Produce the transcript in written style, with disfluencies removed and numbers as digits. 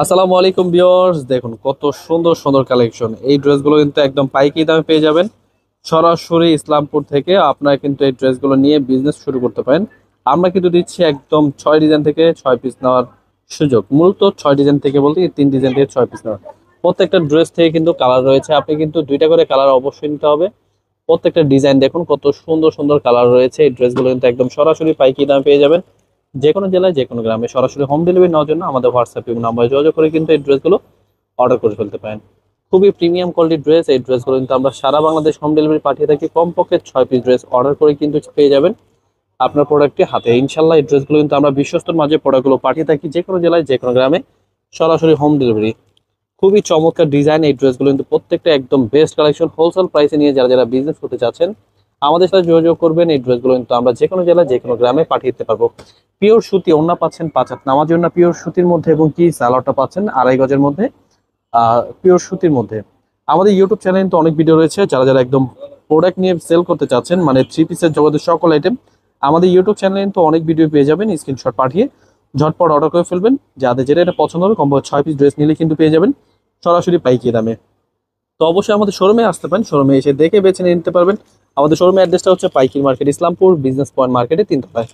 আসসালামু আলাইকুম ভিউয়ার্স, দেখুন কত সুন্দর সুন্দর কালেকশন। এই ড্রেসগুলো কিন্তু একদম পাইকারি দামে পেয়ে যাবেন সরাসরি ইসলামপুর থেকে। আপনারা কিন্তু এই ড্রেসগুলো নিয়ে বিজনেস শুরু করতে পারেন। আমরা কিন্তু দিচ্ছি একদম 6 ডিজাইন থেকে 6 পিস নেওয়ার সুযোগ। মূলত 6 ডিজাইন থেকে বলতে কি 3 ডিজাইন থেকে 6 পিস নেওয়ার। প্রত্যেকটা ড্রেস থেকে কিন্তু কালার রয়েছে, আপনি কিন্তু দুইটা করে কালার অবশ্যই নিতে হবে। প্রত্যেকটা ডিজাইন দেখুন কত সুন্দর সুন্দর কালার রয়েছে। এই ড্রেসগুলো কিন্তু একদম সরাসরি পাইকারি দামে পেয়ে যাবেন যে কোনো জেলায় যে কোনো গ্রামে। সরাসরি হোম ডেলিভারি নেওয়ার জন্য আমাদের হোয়াটসঅ্যাপ এবং নাম্বারে যোগাযোগ করে কিন্তু এই ড্রেসগুলো অর্ডার করে ফেলতে পারেন। খুবই প্রিমিয়াম কোয়ালিটির ড্রেস। এই ড্রেসগুলো কিন্তু আমরা সারা বাংলাদেশ হোম ডেলিভারি পাঠিয়ে থাকি। কমপক্ষে 6 পিস ড্রেস অর্ডার করে কিন্তু পেয়ে যাবেন আপনার প্রোডাক্টটি হাতে। ইনশাল্লাহ এই ড্রেসগুলো কিন্তু আমরা বিশ্বস্তর মাঝে প্রোডাক্টগুলো পাঠিয়ে থাকি যে কোনো জেলায় যে কোনো গ্রামে, সরাসরি হোম ডেলিভারি। খুবই চমৎকার ডিজাইন এই ড্রেসগুলো কিন্তু প্রত্যেকটা একদম বেস্ট কালেকশন। হোলসেল প্রাইসে নিয়ে যারা যারা বিজনেস করতে চাচ্ছেন আমাদের সাথে যোগাযোগ করবেন। এই ড্রেসগুলো কিন্তু আমরা যে কোনো জেলায় যে কোনো গ্রামে পাঠিয়ে দিতে পারবো। পিওর সুতি ওড়না পাচ্ছেন 5 হাত নামার জন্য, পিওর সুতির মধ্যে, এবং কি সালোয়ারটা পাচ্ছেন 2.5 গজের মধ্যে, পিওর সুতির মধ্যে। আমাদের ইউটিউব চ্যানেলে কিন্তু অনেক ভিডিও রয়েছে। যারা যারা একদম প্রোডাক্ট নিয়ে সেল করতে চাচ্ছেন, মানে 3 পিসের জগতের সকল আইটেম, আমাদের ইউটিউব চ্যানেলে কিন্তু অনেক ভিডিও পেয়ে যাবেন। স্ক্রিনশট পাঠিয়ে ঝটপট অর্ডার করে ফেলবেন। যাদের যেটা এটা পছন্দ হবে কমপক্ষে 6 পিস ড্রেস নিলে কিন্তু পেয়ে যাবেন সরাসরি পাইকারি দামে। তো অবশ্যই আমাদের শোরুমে আসতে পারেন, শোরুমে এসে দেখে বেছে নিয়ে নিতে পারবেন। আমাদের শোরুমের অ্যাড্রেসটা হচ্ছে পাইকির মার্কেট, ইসলামপুর বিজনেস পয়েন্ট মার্কেটে 3 তলায়।